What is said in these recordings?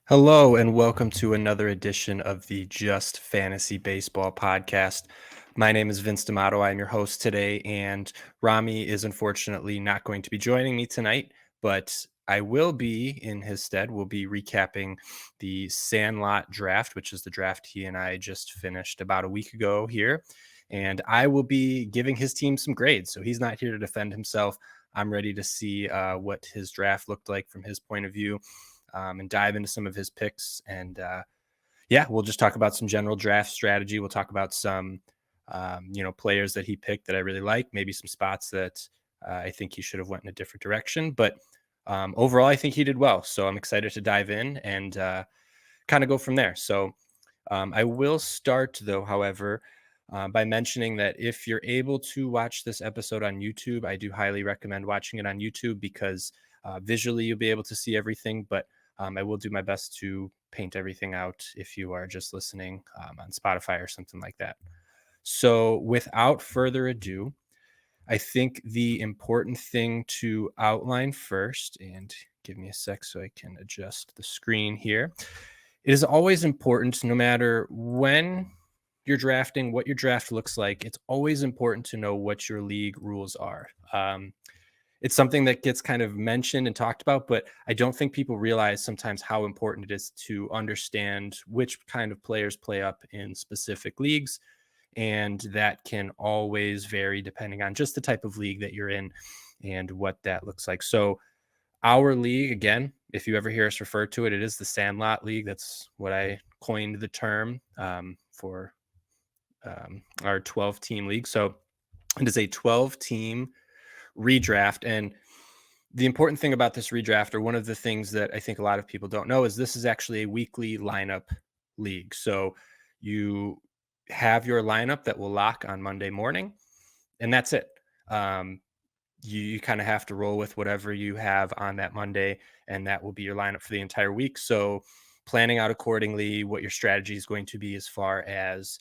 Hello, and welcome to another edition of the Just Fantasy Baseball podcast. My name is Vince D'Amato. I'm your host today, and Rami is unfortunately not going to be joining me tonight, but I will be in his stead. We'll be recapping the Sandlot draft, which is the draft he and I just finished about a week ago here. And I will be giving his team some grades. So he's not here to defend himself. I'm ready to see what his draft looked like from his point of view. And dive into some of his picks. And we'll just talk about some general draft strategy. We'll talk about some, players that he picked that I really like, maybe some spots that I think he should have went in a different direction. But overall, I think he did well. So I'm excited to dive in and kind of go from there. So I will start, though, however, by mentioning that if you're able to watch this episode on YouTube, I do highly recommend watching it on YouTube because visually you'll be able to see everything, but I will do my best to paint everything out if you are just listening on Spotify or something like that. So without further ado, I think the important thing to outline first, and give me a sec so I can adjust the screen here. It is always important, no matter when you're drafting, what your draft looks like, it's always important to know what your league rules are. It's something that gets kind of mentioned and talked about, but I don't think people realize sometimes how important it is to understand which kind of players play up in specific leagues. And that can always vary depending on just the type of league that you're in and what that looks like. So, our league, again, if you ever hear us refer to it, it is the Sandlot League. That's what I coined the term for our 12-team league. So, it is a 12-team redraft. And the important thing about this redraft, or one of the things that I think a lot of people don't know, is this is actually a weekly lineup league. So you have your lineup that will lock on Monday morning, and that's it. You kind of have to roll with whatever you have on that Monday, and that will be your lineup for the entire week. So planning out accordingly what your strategy is going to be as far as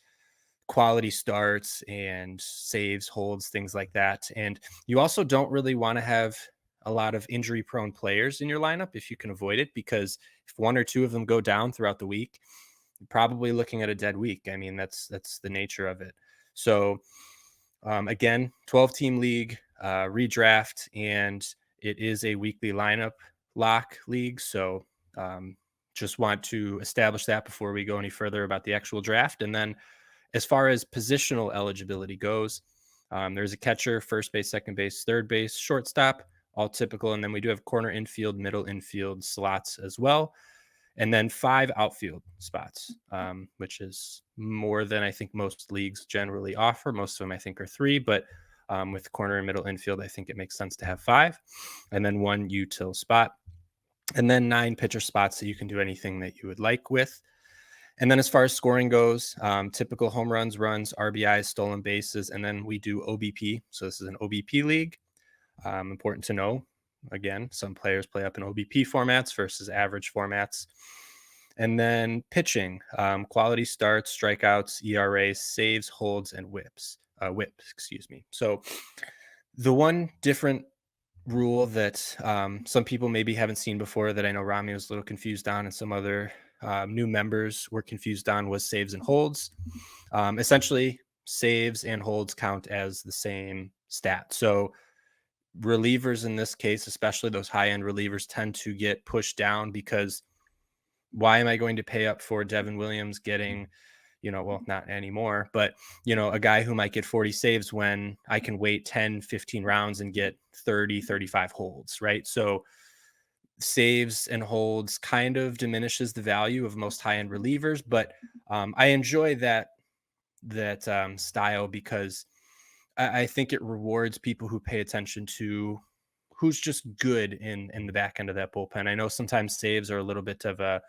quality starts and saves, holds, things like that. And you also don't really want to have a lot of injury prone players in your lineup if you can avoid it, because if one or two of them go down throughout the week, you're probably looking at a dead week. I mean, that's the nature of it. So again, 12-team league, redraft, and it is a weekly lineup lock league. So just want to establish that before we go any further about the actual draft. And then as far as positional eligibility goes, there's a catcher, first base, second base, third base, shortstop, all typical. And then we do have corner infield, middle infield slots as well. And then 5 outfield spots, which is more than I think most leagues generally offer. Most of them, I think, are 3, but with corner and middle infield, I think it makes sense to have 5. And then 1 util spot. And then 9 pitcher spots that you can do anything that you would like with. And then as far as scoring goes, typical home runs, runs, RBIs, stolen bases, and then we do OBP. So this is an OBP league. Important to know. Again, some players play up in OBP formats versus average formats. And then pitching, quality starts, strikeouts, ERAs, saves, holds, and whips. So the one different rule that some people maybe haven't seen before that I know Rami was a little confused on, and some other new members were confused on, was saves and holds. Essentially, saves and holds count as the same stat. So relievers in this case, especially those high-end relievers, tend to get pushed down because why am I going to pay up for Devin Williams getting, well, not anymore, but, a guy who might get 40 saves when I can wait 10, 15 rounds and get 30, 35 holds, right? So saves and holds kind of diminishes the value of most high-end relievers, but I enjoy that style because I think it rewards people who pay attention to who's just good in the back end of that bullpen. I know sometimes saves are a little bit of a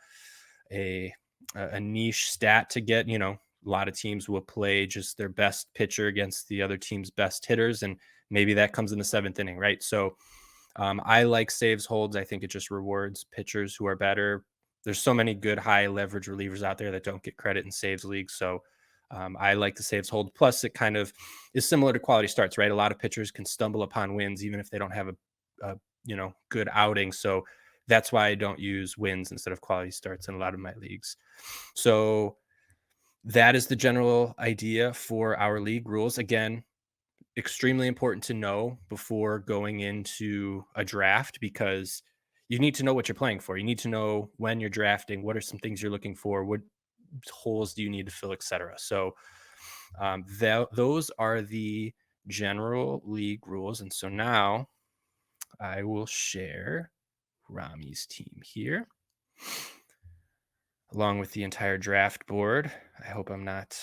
niche stat to get. A lot of teams will play just their best pitcher against the other team's best hitters, and maybe that comes in the 7th inning, right? So I like saves holds. I think it just rewards pitchers who are better. There's so many good high leverage relievers out there that don't get credit in saves leagues. So I like the saves hold. Plus, it kind of is similar to quality starts, right? A lot of pitchers can stumble upon wins even if they don't have a good outing. So That's why I don't use wins instead of quality starts in a lot of my leagues. So that is the general idea for our league rules. Again, extremely important to know before going into a draft because you need to know what you're playing for. You need to know when you're drafting, what are some things you're looking for, what holes do you need to fill, etc. So those are the general league rules. And so now I will share Rami's team here along with the entire draft board. I hope I'm not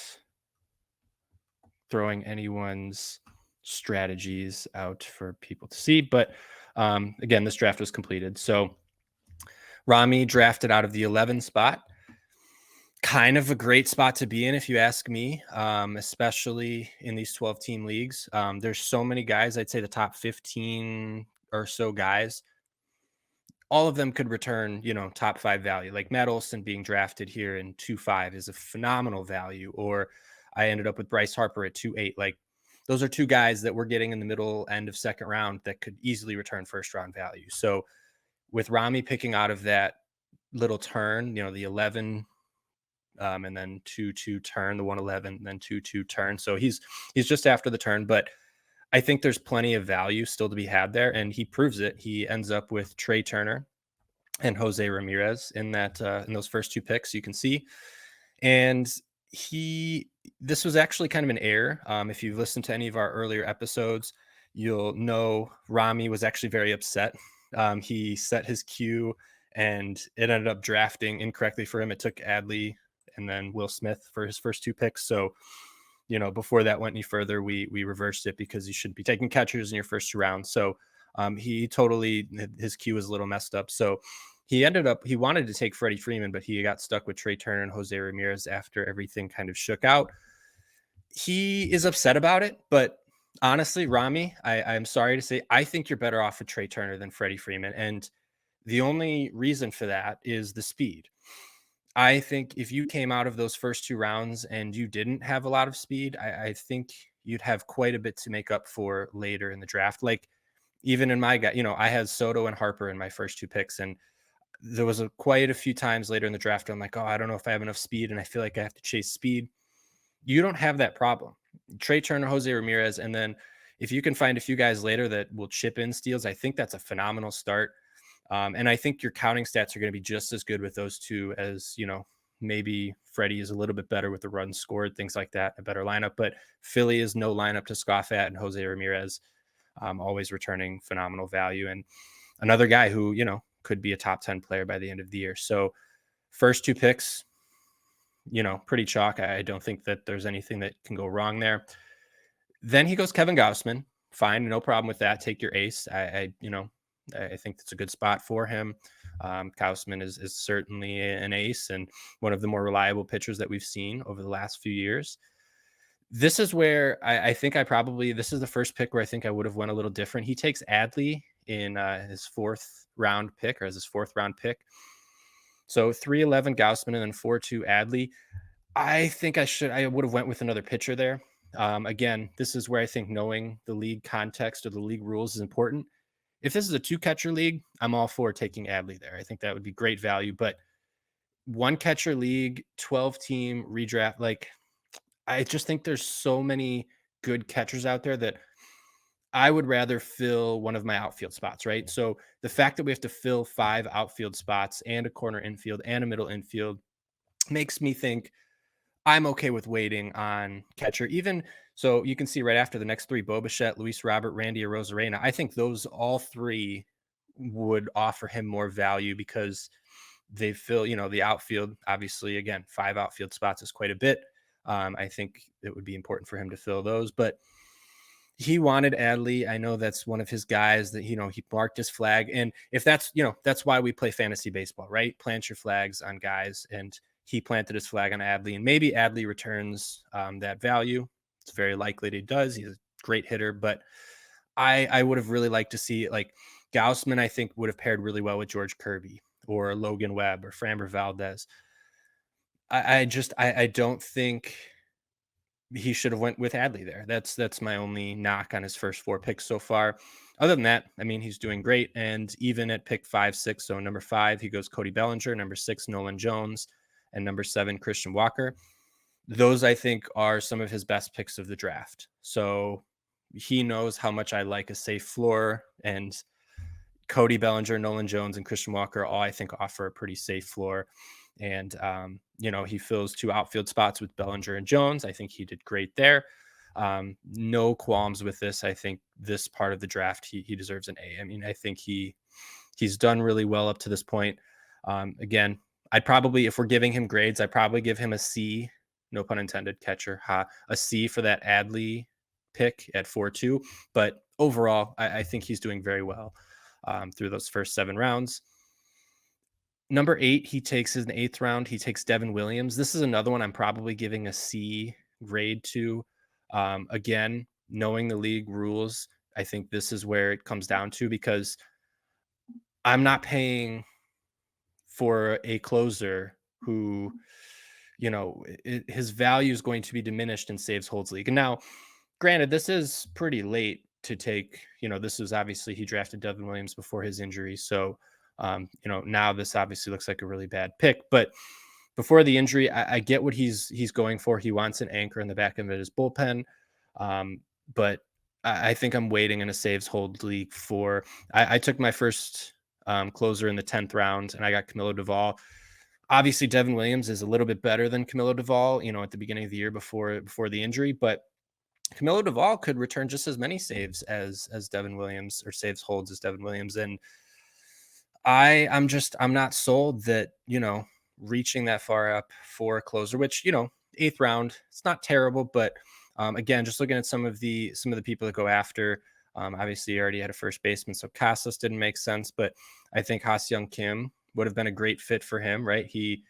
throwing anyone's strategies out for people to see. But again, this draft was completed. So Rami drafted out of the 11 spot. Kind of a great spot to be in, if you ask me, especially in these 12 team leagues. There's so many guys. I'd say the top 15 or so guys, all of them could return, top five value. Like Matt Olson being drafted here in 2.5 is a phenomenal value. Or I ended up with Bryce Harper at 2.8. Like those are two guys that we're getting in the middle end of second round that could easily return first round value. So with Rami picking out of that little turn, the 11 and then 2-2 turn, the 111, then 2-2 turn. So he's just after the turn, but I think there's plenty of value still to be had there, and he proves it. He ends up with Trey Turner and Jose Ramirez in those first two picks. You can see, and this was actually kind of an error. If you've listened to any of our earlier episodes, you'll know Rami was actually very upset. He set his queue, and it ended up drafting incorrectly for him. It took Adley and then Will Smith for his first two picks. So before that went any further, we reversed it because you shouldn't be taking catchers in your first two rounds. So his queue was a little messed up. So he wanted to take Freddie Freeman, but he got stuck with Trey Turner and Jose Ramirez after everything kind of shook out. He is upset about it, but honestly, Rami, I'm sorry to say, I think you're better off with Trey Turner than Freddie Freeman. And the only reason for that is the speed. I think if you came out of those first two rounds and you didn't have a lot of speed, I think you'd have quite a bit to make up for later in the draft. Like even in my guy, I had Soto and Harper in my first two picks, and there was quite a few times later in the draft I'm like, oh, I don't know if I have enough speed, and I feel like I have to chase speed. You don't have that problem. Trey Turner, Jose Ramirez, and then if you can find a few guys later that will chip in steals, I think that's a phenomenal start. And I think your counting stats are going to be just as good with those two as, maybe Freddie is a little bit better with the runs scored, things like that, a better lineup. But Philly is no lineup to scoff at, and Jose Ramirez always returning phenomenal value. And another guy who, could be a top 10 player by the end of the year. So first two picks, pretty chalk. I don't think that there's anything that can go wrong there. Then he goes Kevin Gausman. Fine, no problem with that. Take your ace. I think that's a good spot for him. Gausman is certainly an ace and one of the more reliable pitchers that we've seen over the last few years. This is where I think this is the first pick where I think I would have went a little different. He takes Adley in his fourth round pick, or as his fourth round pick. So 3-11 Gausman and then 4-2 Adley. I think I would have went with another pitcher there. Again, this is where I think knowing the league context or the league rules is important. If this is a two catcher league, I'm all for taking Adley there. I think that would be great value, but one catcher league, 12 team redraft, like I just think there's so many good catchers out there that I would rather fill one of my outfield spots, right? So the fact that we have to fill 5 outfield spots and a corner infield and a middle infield makes me think I'm okay with waiting on catcher. Even so, you can see right after the next three: Bo Bichette, Luis Robert, Randy Arozarena. I think those all three would offer him more value because they fill, the outfield. Obviously, again, 5 outfield spots is quite a bit. I think it would be important for him to fill those, but he wanted Adley. I know that's one of his guys that, he marked his flag. And if that's why we play fantasy baseball, right? Plant your flags on guys. And he planted his flag on Adley, and maybe Adley returns that value. It's very likely that he does. He's a great hitter, but I would have really liked to see like Gausman, I think would have paired really well with George Kirby or Logan Webb or Framber Valdez. I don't think he should have went with Adley there. That's my only knock on his first 4 picks so far. Other than that, I mean, he's doing great. And even at pick 5, 6, so number 5, he goes Cody Bellinger, number 6, Nolan Jones, and number 7, Christian Walker. Those I think are some of his best picks of the draft. So he knows how much I like a safe floor, and Cody Bellinger, Nolan Jones, and Christian Walker all I think offer a pretty safe floor. And he fills 2 outfield spots with Bellinger and Jones. I think he did great there. No qualms with this. I think this part of the draft he deserves an A. I mean, I think he's done really well up to this point. Again, I'd probably, if we're giving him grades, I'd probably give him a C, no pun intended, catcher, a C for that Adley pick at 4-2. But overall, I think he's doing very well through those first 7 rounds. Number 8, he takes in the 8th round. He takes Devin Williams. This is another one I'm probably giving a C grade to. Again, knowing the league rules, I think this is where it comes down to, because I'm not paying for a closer who, his value is going to be diminished in saves holds league. And now, granted, this is pretty late to take, this is obviously, he drafted Devin Williams before his injury. So, now this obviously looks like a really bad pick, but before the injury, I get what he's going for. He wants an anchor in the back end of his bullpen. But I think I'm waiting in a saves hold league for, I took my first closer in the 10th round, and I got Camilo Doval. Obviously, Devin Williams is a little bit better than Camilo Doval, at the beginning of the year before the injury, but Camilo Doval could return just as many saves as Devin Williams, or saves holds as Devin Williams. And I'm not sold that, reaching that far up for a closer, which, 8th round, it's not terrible, but again, just looking at some of the people that go after, obviously you already had a first baseman, so Casas didn't make sense, but I think Ha-Seong Kim would have been a great fit for him, right? He,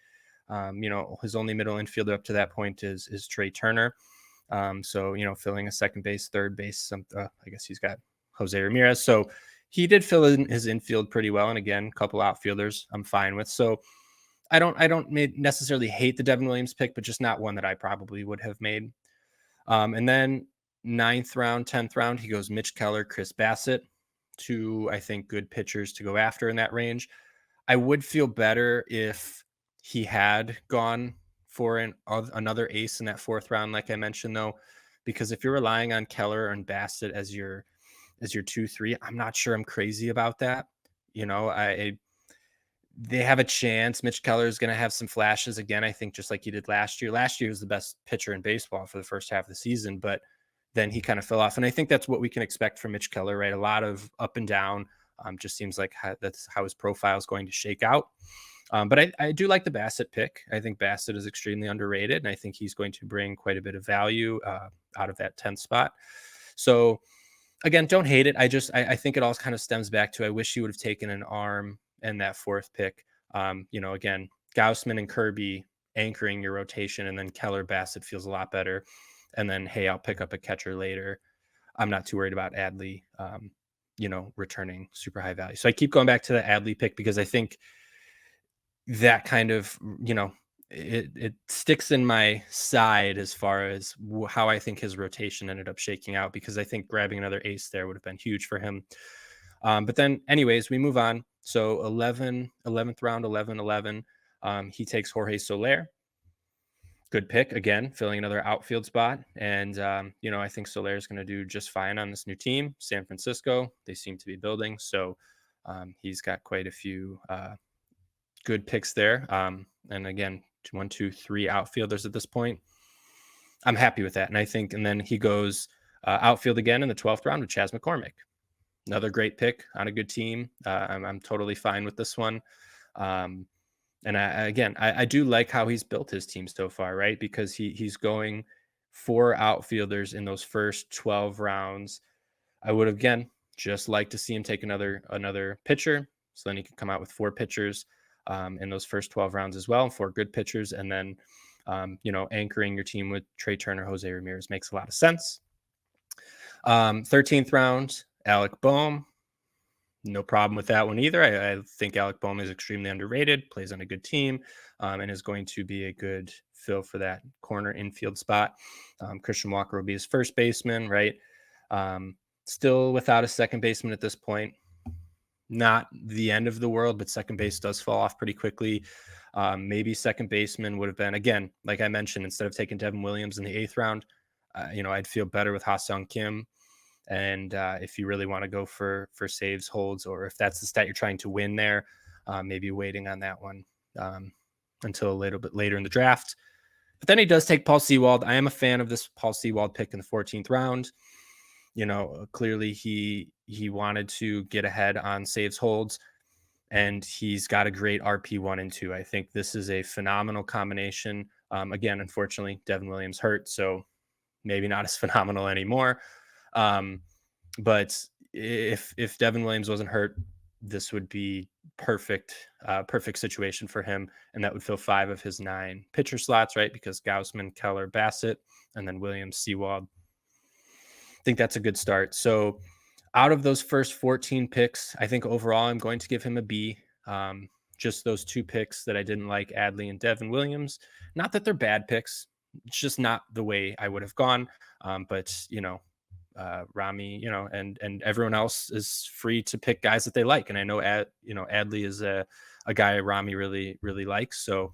his only middle infielder up to that point is Trey Turner. So, filling a second base, third base, I guess he's got Jose Ramirez. So he did fill in his infield pretty well. And again, a couple outfielders I'm fine with. So I don't necessarily hate the Devin Williams pick, but just not one that I probably would have made. And then 9th round, 10th round, he goes Mitch Keller, Chris Bassett, 2, I think, good pitchers to go after in that range. I would feel better if he had gone for another ace in that 4th round, like I mentioned, though, because if you're relying on Keller and Bassett as your 2-3, I'm not sure I'm crazy about that. They have a chance. Mitch Keller is going to have some flashes again, I think, just like he did last year. Last year was the best pitcher in baseball for the first half of the season, but then he kind of fell off. And I think that's what we can expect from Mitch Keller, right? A lot of up and down. Just seems like that's how his profile is going to shake out. But I do like the Bassett pick. I think Bassett is extremely underrated, and I think he's going to bring quite a bit of value out of that 10th spot. So again, don't hate it. I think it all kind of stems back to, I wish he would have taken an arm in that 4th pick. Again, Gaussman and Kirby anchoring your rotation, and then Keller, Bassett feels a lot better. And then, hey, I'll pick up a catcher later. I'm not too worried about Adley, returning super high value. So I keep going back to the Adley pick because I think that kind of, it sticks in my side as far as how I think his rotation ended up shaking out, because I think grabbing another ace there would have been huge for him. But then anyways, we move on. So 11th round, 11. He takes Jorge Soler. Good pick, again, filling another outfield spot. And, I think Soler is going to do just fine on this new team, San Francisco. They seem to be building. So he's got quite a few good picks there. And again, 1, 2, 3 outfielders at this point. I'm happy with that. And then he goes outfield again in the 12th round with Chas McCormick. Another great pick on a good team. I'm totally fine with this one. And I do like how he's built his team so far, right? Because he's going 4 outfielders in those first 12 rounds. I would, again, just like to see him take another pitcher, so then he can come out with 4 pitchers in those first 12 rounds as well, 4 good pitchers. And then, anchoring your team with Trey Turner, Jose Ramirez makes a lot of sense. 13th round, Alec Bohm. No problem with that one either. I think Alec Bohm is extremely underrated, plays on a good team, and is going to be a good fill for that corner infield spot. Christian Walker will be his first baseman, right? Still without a second baseman at this point. Not the end of the world, but second base does fall off pretty quickly. Maybe second baseman would have been, again, like I mentioned, instead of taking Devin Williams in the eighth round, I'd feel better with Ha-Seong Kim. And if you really want to go for saves, holds, or if that's the stat you're trying to win there, maybe waiting on that one um, until a little bit later in the draft. But then he does take Paul Sewald. I am a fan of this Paul Sewald pick in the 14th round. Clearly he wanted to get ahead on saves, holds, and he's got a great RP1 and 2. I think this is a phenomenal combination. Again, unfortunately, Devin Williams hurt, so maybe not as phenomenal anymore. But if Devin Williams wasn't hurt, this would be perfect situation for him, and that would fill 5 of his 9 pitcher slots, right? Because Gausman, Keller, Bassett, and then Williams, Sewald. I think that's a good start. So out of those first 14 picks, I think overall I'm going to give him a B. Just those 2 picks that I didn't like, Adley and Devin Williams. Not that they're bad picks. It's just not the way I would have gone. But Rami, and everyone else is free to pick guys that they like. And I know Adley is a guy Rami really, really likes. So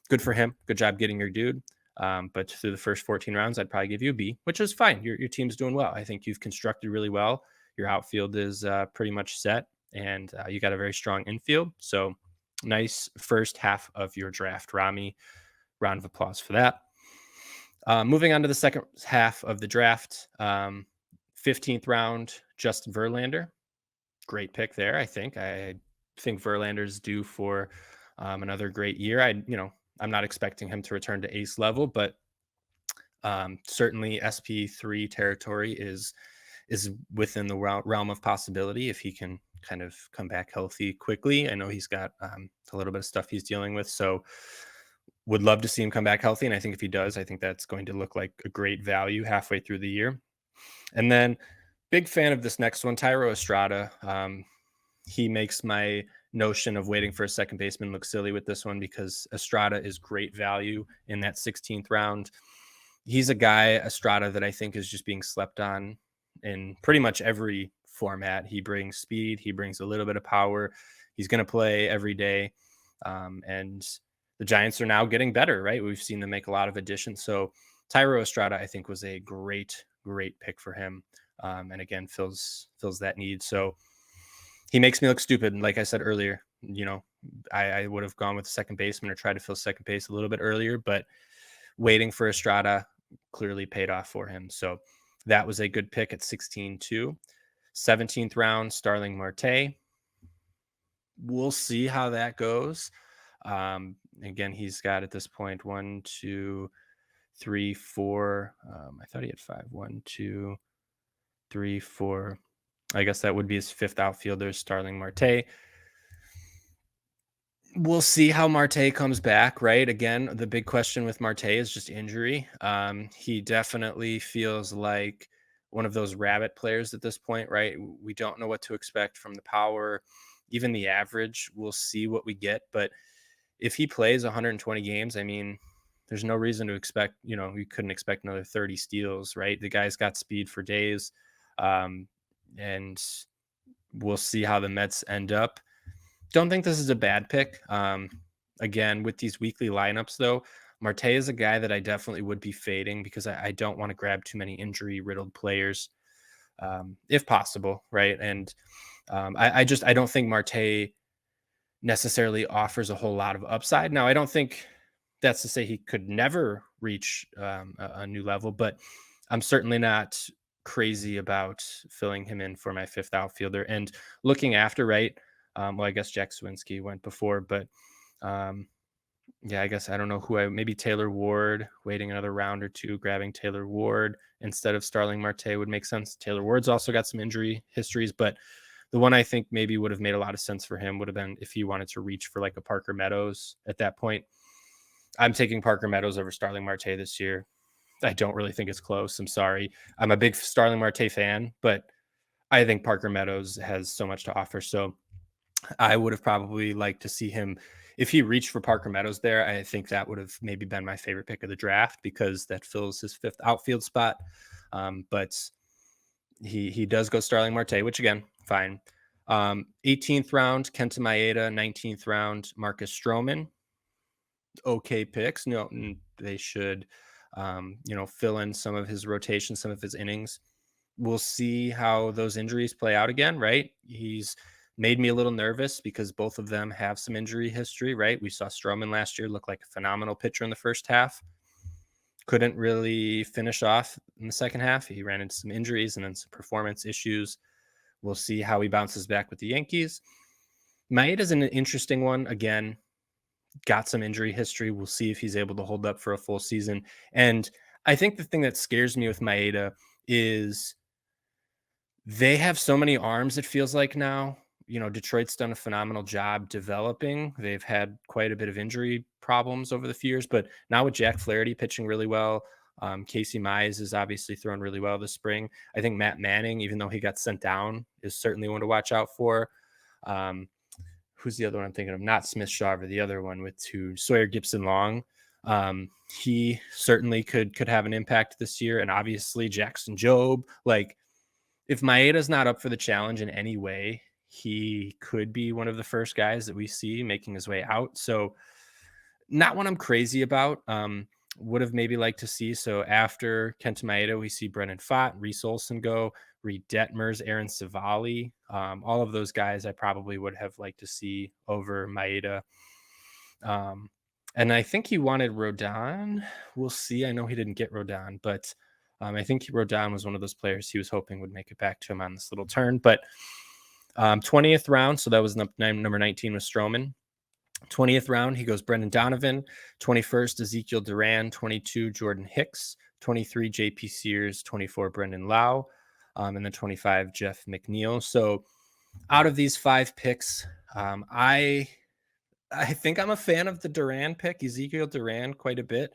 good for him. Good job getting your dude. But through the first 14 rounds, I'd probably give you a B, which is fine. Your team's doing well. I think you've constructed really well. Your outfield is pretty much set, and you got a very strong infield. So nice first half of your draft, Rami. Round of applause for that. Moving on to the second half of the draft, 15th round, Justin Verlander. Great pick there, I think. I think Verlander's due for another great year. I'm not expecting him to return to ace level, but certainly SP3 territory is within the realm of possibility if he can kind of come back healthy quickly. I know he's got a little bit of stuff he's dealing with, so would love to see him come back healthy. And I think if he does, I think that's going to look like a great value halfway through the year. And then big fan of this next one, Thairo Estrada. He makes my notion of waiting for a second baseman look silly with this one because Estrada is great value in that 16th round. He's a guy, Estrada, that I think is just being slept on in pretty much every format. He brings speed. He brings a little bit of power. He's going to play every day. And the Giants are now getting better, right? We've seen them make a lot of additions. So Thairo Estrada, I think, was a great pick for him. And again, fills that need. So he makes me look stupid. And like I said earlier, I would have gone with the second baseman or tried to fill second base a little bit earlier, but waiting for Estrada clearly paid off for him. So that was a good pick at 16-2. 17th round, Starling Marte. We'll see how that goes. Again, he's got at this point 1, 2, 3, 4. I thought he had 5. 1, 2, 3, 4. I guess that would be his 5th outfielder, Starling Marte. We'll see how Marte comes back, right? Again, the big question with Marte is just injury. He definitely feels like one of those rabbit players at this point, right? We don't know what to expect from the power, even the average. We'll see what we get. But if he plays 120 games, I mean, there's no reason to expect, we couldn't expect another 30 steals, right? The guy's got speed for days. And we'll see how the Mets end up. Don't think this is a bad pick. Again, with these weekly lineups, though, Marte is a guy that I definitely would be fading because I don't want to grab too many injury-riddled players, if possible, right? And I don't think Marte necessarily offers a whole lot of upside. Now, I don't think that's to say he could never reach a new level, but I'm certainly not crazy about filling him in for my 5th outfielder and looking after, right? Well, I guess Jack Swinski went before, but I guess I don't know maybe Taylor Ward, waiting another round or 2, grabbing Taylor Ward instead of Starling Marte would make sense. Taylor Ward's also got some injury histories, but the one I think maybe would have made a lot of sense for him would have been if he wanted to reach for like a Parker Meadows at that point. I'm taking Parker Meadows over Starling Marte this year. I don't really think it's close. I'm sorry. I'm a big Starling Marte fan, but I think Parker Meadows has so much to offer. So I would have probably liked to see him. If he reached for Parker Meadows there, I think that would have maybe been my favorite pick of the draft because that fills his 5th outfield spot. But He does go Starling Marte, which again, fine. 18th round, Kenta Maeda. 19th round, Marcus Stroman. Okay picks. No, they should, fill in some of his rotation, some of his innings. We'll see how those injuries play out again, right? He's made me a little nervous because both of them have some injury history, right? We saw Stroman last year look like a phenomenal pitcher in the first half. Couldn't really finish off in the second half. He ran into some injuries and then some performance issues. We'll see how he bounces back with the Yankees. Maeda's an interesting one. Again, got some injury history. We'll see if he's able to hold up for a full season. And I think the thing that scares me with Maeda is they have so many arms, it feels like now. Detroit's done a phenomenal job developing. They've had quite a bit of injury problems over the few years, but now with Jack Flaherty pitching really well, Casey Mize is obviously thrown really well this spring. I think Matt Manning, even though he got sent down, is certainly one to watch out for. Um, who's the other one I'm thinking of? Not Smith Shawver, the other one with Sawyer Gibson Long. He certainly could have an impact this year, and obviously Jackson Jobe. Like, if Maeda's not up for the challenge in any way, he could be one of the first guys that we see making his way out. So, not one I'm crazy about. Would have maybe liked to see. So after Kenta Maeda, we see Brennan Pfaadt, Reese Olson go, Reed Detmers, Aaron Savali. All of those guys I probably would have liked to see over Maeda. And I think he wanted Rodon. We'll see. I know he didn't get Rodon, but I think Rodon was one of those players he was hoping would make it back to him on this little turn. But 20th round, so that was number 19 with Stroman. 20th round, he goes Brendan Donovan. 21st, Ezekiel Duran. 22, Jordan Hicks. 23, JP Sears. 24, Brendan Lau. And then 25, Jeff McNeil. So out of these 5 picks, I think I'm a fan of the Duran pick, Ezekiel Duran, quite a bit.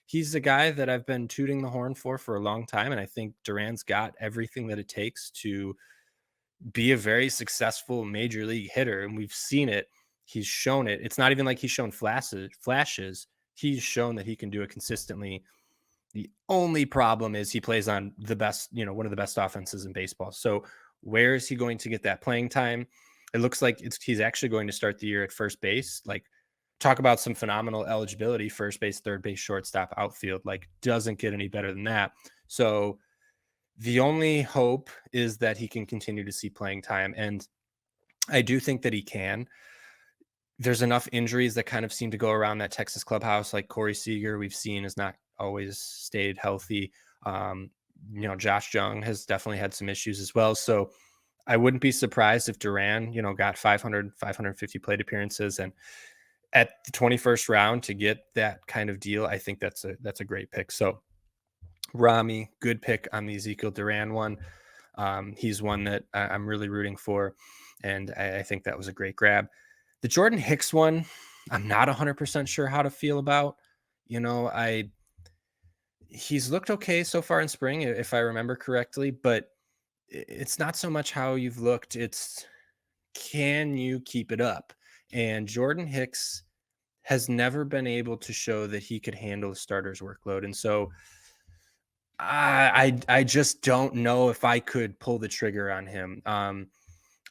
He's a guy that I've been tooting the horn for a long time, and I think Duran's got everything that it takes to be a very successful major league hitter, and we've seen it. He's shown it. It's not even like he's shown flashes. He's shown that he can do it consistently. The only problem is he plays on the best, one of the best offenses in baseball. So where is he going to get that playing time? It looks like he's actually going to start the year at first base. Like, talk about some phenomenal eligibility: first base, third base, shortstop, outfield. Like, doesn't get any better than that. So the only hope is that he can continue to see playing time. And I do think that he can. There's enough injuries that kind of seem to go around that Texas clubhouse. Like Corey Seager, we've seen, has not always stayed healthy. Josh Jung has definitely had some issues as well. So I wouldn't be surprised if Duran, got 500, 550 plate appearances. And at the 21st round to get that kind of deal, I think that's a great pick. So Rami, good pick on the Ezekiel Duran one. He's one that I'm really rooting for, and I think that was a great grab. The Jordan Hicks one, I'm not 100% sure how to feel about. He's looked okay so far in spring, if I remember correctly, but it's not so much how you've looked. It's, can you keep it up? And Jordan Hicks has never been able to show that he could handle a starter's workload. And so I just don't know if I could pull the trigger on him.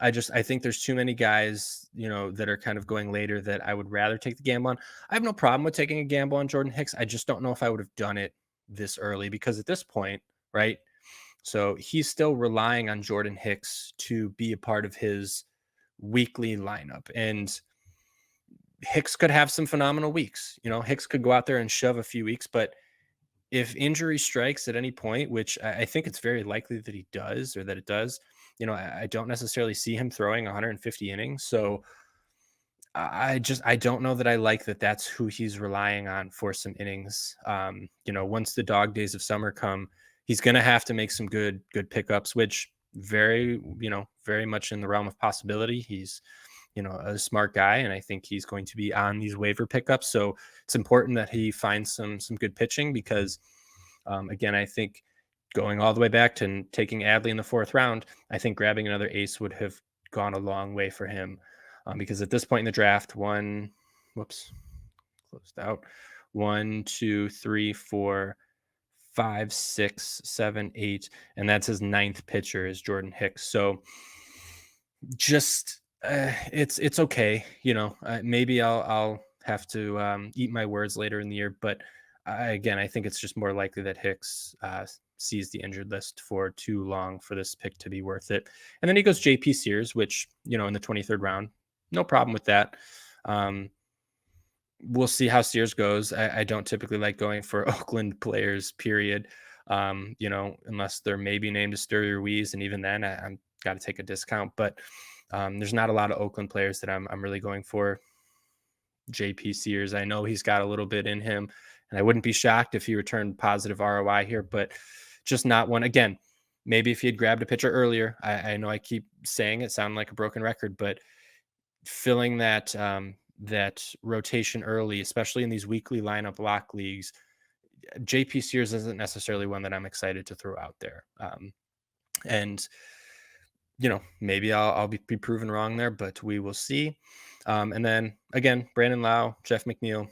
I think there's too many guys, that are kind of going later that I would rather take the gamble on. I have no problem with taking a gamble on Jordan Hicks. I just don't know if I would have done it this early, because at this point, right? So he's still relying on Jordan Hicks to be a part of his weekly lineup. And Hicks could have some phenomenal weeks. Hicks could go out there and shove a few weeks, but if injury strikes at any point, which I think it's very likely that he does, or that it does, I don't necessarily see him throwing 150 innings. So I don't know that I like that that's who he's relying on for some innings. Once the dog days of summer come, he's going to have to make some good pickups, which very much in the realm of possibility. He's, a smart guy, and I think he's going to be on these waiver pickups. So it's important that he finds some good pitching, because again, I think going all the way back to taking Adley in the 4th round, I think grabbing another ace would have gone a long way for him. Because at this point in the draft, 1, 2, 3, 4, 5, 6, 7, 8, and that's his ninth pitcher is Jordan Hicks. So just it's okay, maybe I'll have to eat my words later in the year, but again, I think it's just more likely that Hicks sees the injured list for too long for this pick to be worth it. And then he goes JP Sears, which in the 23rd round, no problem with that. um we'll see how Sears goes. I don't typically like going for Oakland players, period. Unless they're maybe named Asterio Ruiz, and even then, I'm got to take a discount. But there's not a lot of Oakland players that I'm really going for. JP Sears, I know he's got a little bit in him, and I wouldn't be shocked if he returned positive ROI here, but just not one. Again, maybe if he had grabbed a pitcher earlier, I know I keep saying it, sound like a broken record, but filling that rotation early, especially in these weekly lineup lock leagues, JP Sears isn't necessarily one that I'm excited to throw out there. And maybe I'll be proven wrong there, but we will see. And then again, Brandon Lau, Jeff McNeil,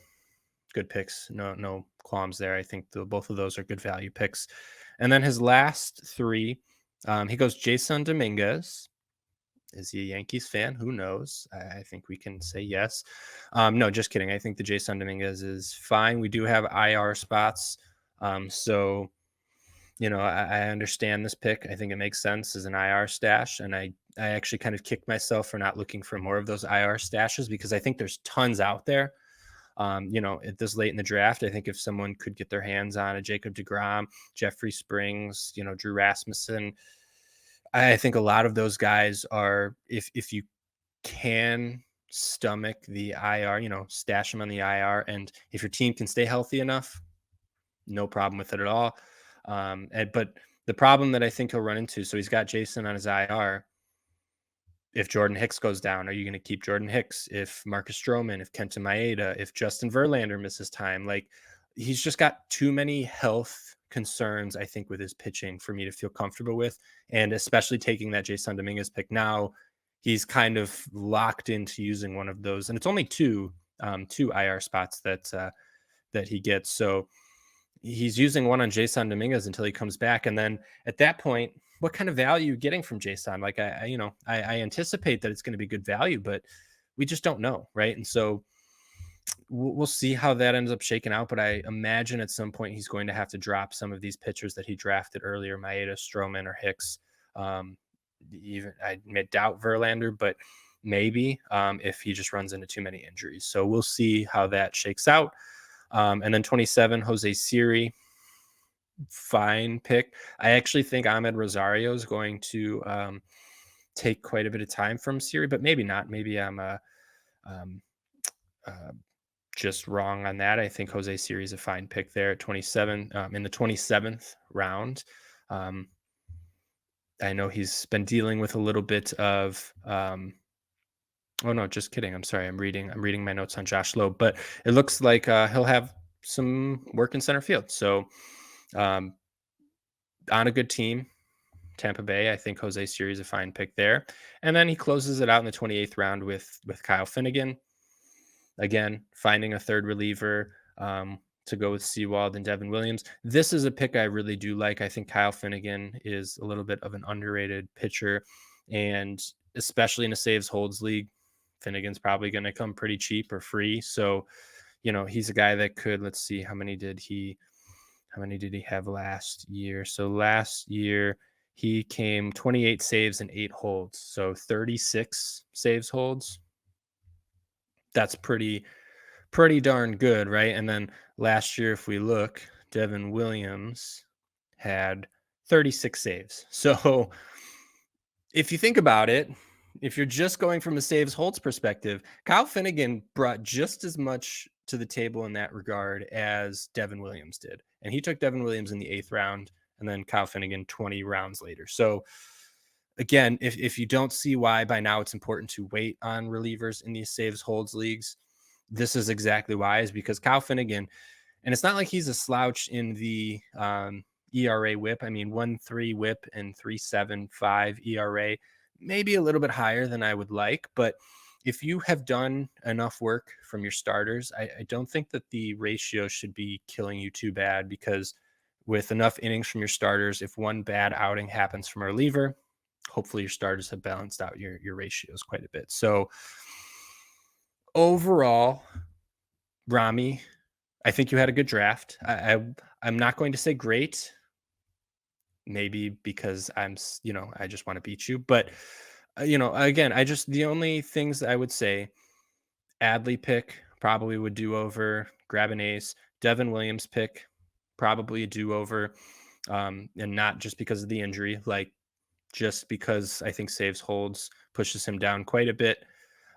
good picks. No qualms there. I think both of those are good value picks. And then his last three, he goes Jason Dominguez. Is he a Yankees fan? Who knows? I think we can say yes. No, just kidding. I think the Jason Dominguez is fine. We do have IR spots. So, I understand this pick. I think it makes sense as an IR stash. And I actually kind of kicked myself for not looking for more of those IR stashes because I think there's tons out there. At this late in the draft, I think if someone could get their hands on a Jacob deGrom, Jeffrey Springs, Drew Rasmussen, I think a lot of those guys are, if you can stomach the IR, stash them on the IR. And if your team can stay healthy enough, no problem with it at all. But the problem that I think he'll run into, so he's got Jason on his IR. If Jordan Hicks goes down, are you going to keep Jordan Hicks? If Marcus Stroman, if Kenta Maeda, if Justin Verlander misses time, like he's just got too many health concerns, I think, with his pitching for me to feel comfortable with. And especially taking that Jason Dominguez pick now, he's kind of locked into using one of those. And it's only two IR spots that he gets. So he's using one on Jason Dominguez until he comes back. And then at that point, what kind of value are you getting from Jason? Like I anticipate that it's going to be good value, but we just don't know. Right. And so we'll see how that ends up shaking out. But I imagine at some point he's going to have to drop some of these pitchers that he drafted earlier, Maeda, Stroman, or Hicks. Even I doubt Verlander, but maybe if he just runs into too many injuries. So we'll see how that shakes out. And then 27, Jose Siri, fine pick. I actually think Ahmed Rosario is going to take quite a bit of time from Siri, but maybe not. Maybe I'm just wrong on that. I think Jose Siri is a fine pick there at 27 in the 27th round. I know he's been dealing with a little bit of oh no, just kidding. I'm sorry. I'm reading my notes on Josh Loeb, but it looks like he'll have some work in center field. So on a good team, Tampa Bay, I think Jose Siri is a fine pick there. And then he closes it out in the 28th round with Kyle Finnegan. Again, finding a third reliever to go with Sewald and Devin Williams. This is a pick I really do like. I think Kyle Finnegan is a little bit of an underrated pitcher, and especially in a saves holds league, Finnegan's probably going to come pretty cheap or free. So, he's a guy that could, let's see, how many did he have last year? So last year he came 28 saves and 8 holds. So 36 saves holds. That's pretty darn good, right? And then last year, if we look, Devin Williams had 36 saves. So if you think about it, if you're just going from a saves holds perspective, Kyle Finnegan brought just as much to the table in that regard as Devin Williams did. And he took Devin Williams in the 8th round and then Kyle Finnegan 20 rounds later. So again, if you don't see why by now it's important to wait on relievers in these saves holds leagues, this is exactly why, is because Kyle Finnegan, and it's not like he's a slouch in the ERA whip. I mean, 1.3 whip and 3.75 ERA, maybe a little bit higher than I would like. But if you have done enough work from your starters, I don't think that the ratio should be killing you too bad, because with enough innings from your starters, if one bad outing happens from a reliever, hopefully your starters have balanced out your ratios quite a bit. So overall, Rami, I think you had a good draft. I'm not going to say great, maybe because I just want to beat you. But again, the only things that I would say, Adley pick probably would do over, grab an ace. Devin Williams pick probably a do over, and not just because of the injury, like just because I think saves holds pushes him down quite a bit.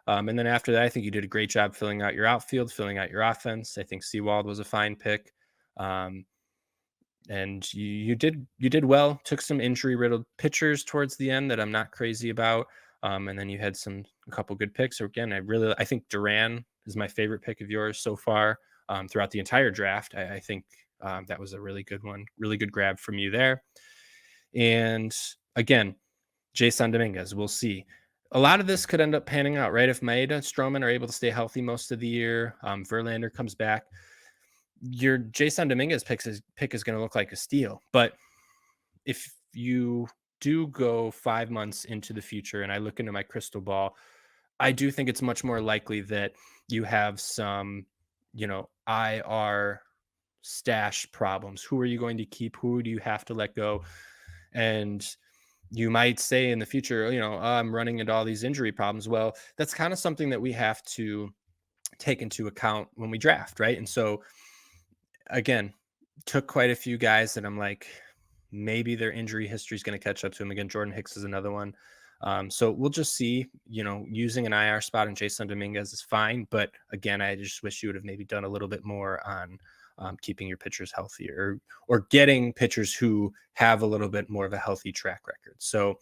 And then after that, I think you did a great job filling out your outfield, filling out your offense. I think Seawald was a fine pick. Um, and you did well. Took some injury riddled pitchers towards the end that I'm not crazy about. And then you had a couple good picks. So again, I think Duran is my favorite pick of yours so far throughout the entire draft. I think that was a really good one, really good grab from you there. And again, Jason Dominguez, we'll see. A lot of this could end up panning out, right? If Maeda and Stroman are able to stay healthy most of the year, Verlander comes back, your Jason Dominguez pick is going to look like a steal. But if you do go 5 months into the future and I look into my crystal ball, I do think it's much more likely that you have some, IR stash problems. Who are you going to keep? Who do you have to let go? And you might say in the future, I'm running into all these injury problems. Well, that's kind of something that we have to take into account when we draft, right? And so again, took quite a few guys that I'm like, maybe their injury history is going to catch up to him. Again, Jordan Hicks is another one. So we'll just see, using an IR spot in Jason Dominguez is fine. But again, I just wish you would have maybe done a little bit more on keeping your pitchers healthier or getting pitchers who have a little bit more of a healthy track record. So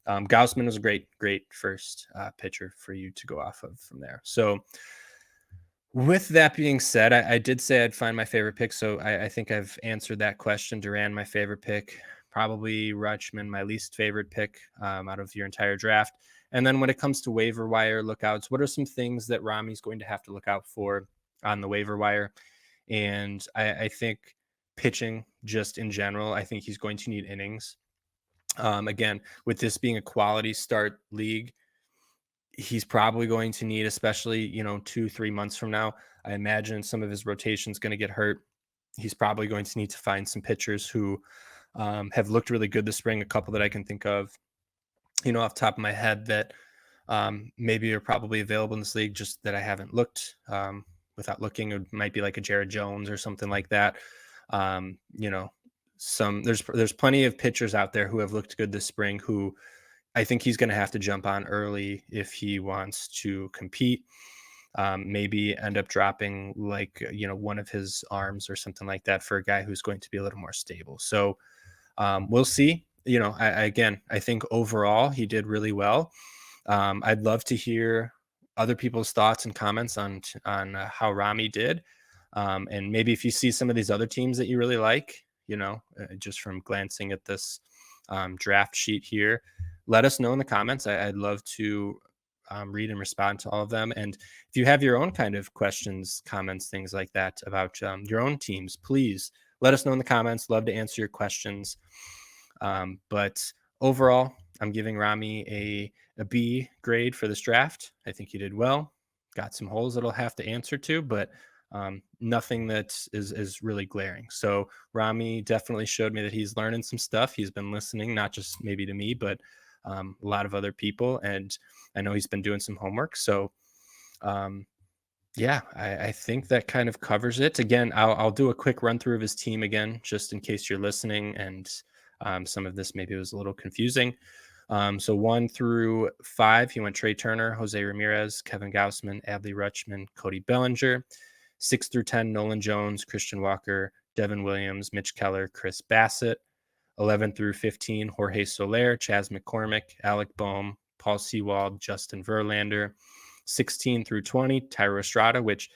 Gaussman was a great first pitcher for you to go off of from there. So with that being said, I did say I'd find my favorite pick. So I think I've answered that question. Duran, my favorite pick, probably Rutschman, my least favorite pick out of your entire draft. And then when it comes to waiver wire lookouts, what are some things that Rami's going to have to look out for on the waiver wire? And I think pitching just in general, I think he's going to need innings. Again, with this being a quality start league, he's probably going to need, especially, 2-3 months from now, I imagine some of his rotation is going to get hurt. He's probably going to need to find some pitchers who have looked really good this spring. A couple that I can think of, off the top of my head that maybe are probably available in this league, just that I haven't looked without looking. It might be like a Jared Jones or something like that. There's plenty of pitchers out there who have looked good this spring who I think he's going to have to jump on early if he wants to compete. Maybe end up dropping one of his arms or something like that for a guy who's going to be a little more stable. So we'll see. I think overall he did really well. I'd love to hear other people's thoughts and comments on how Rami did. And maybe if you see some of these other teams that you really like, just from glancing at this draft sheet here, let us know in the comments. I'd love to read and respond to all of them. And if you have your own kind of questions, comments, things like that about your own teams, please let us know in the comments. Love to answer your questions. But overall, I'm giving Rami a B grade for this draft. I think he did well. Got some holes that I'll have to answer to, but nothing that is really glaring. So Rami definitely showed me that he's learning some stuff. He's been listening, not just maybe to me, but a lot of other people. And I know he's been doing some homework. So I think that kind of covers it. Again, I'll do a quick run through of his team again, just in case you're listening. And some of this maybe was a little confusing. So 1 through 5, he went Trey Turner, Jose Ramirez, Kevin Gaussman, Adley Rutschman, Cody Bellinger. 6 through 10, Nolan Jones, Christian Walker, Devin Williams, Mitch Keller, Chris Bassett. 11 through 15, Jorge Soler, Chas McCormick, Alec Boehm, Paul Sewald, Justin Verlander. 16 through 20, Tyro Estrada, which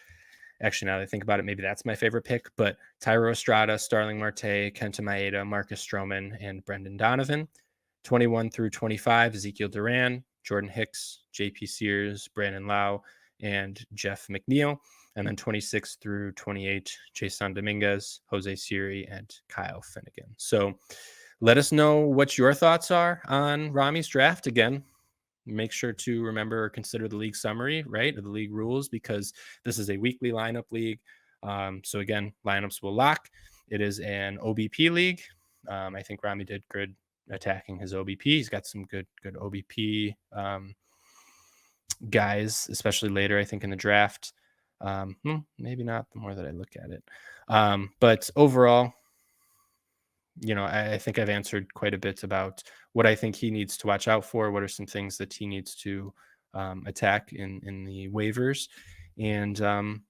actually, now that I think about it, maybe that's my favorite pick, but Tyro Estrada, Starling Marte, Kenta Maeda, Marcus Stroman, and Brendan Donovan. 21 through 25, Ezekiel Duran, Jordan Hicks, JP Sears, Brandon Lau, and Jeff McNeil. And then 26 through 28, Jason Dominguez, Jose Siri, and Kyle Finnegan. So let us know what your thoughts are on Rami's draft. Again, make sure to remember or consider the league summary, right, of the league rules, because this is a weekly lineup league. So again, lineups will lock. It is an OBP league. I think Rami did good attacking his OBP. He's got some good OBP guys, especially later, I think, in the draft. Maybe not the more that I look at it. But overall, I think I've answered quite a bit about what I think he needs to watch out for. What are some things that he needs to attack in the waivers? And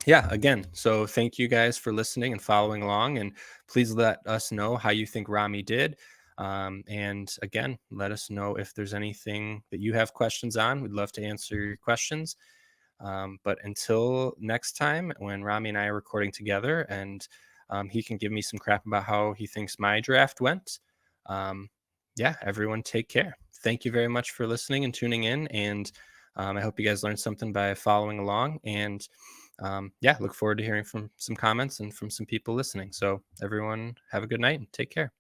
yeah, again, so thank you guys for listening and following along. And please let us know how you think Rami did. And again, let us know if there's anything that you have questions on. We'd love to answer your questions. But until next time, when Rami and I are recording together and he can give me some crap about how he thinks my draft went. Yeah, everyone take care. Thank you very much for listening and tuning in. And I hope you guys learned something by following along. And yeah, look forward to hearing from some comments and from some people listening. So everyone have a good night and take care.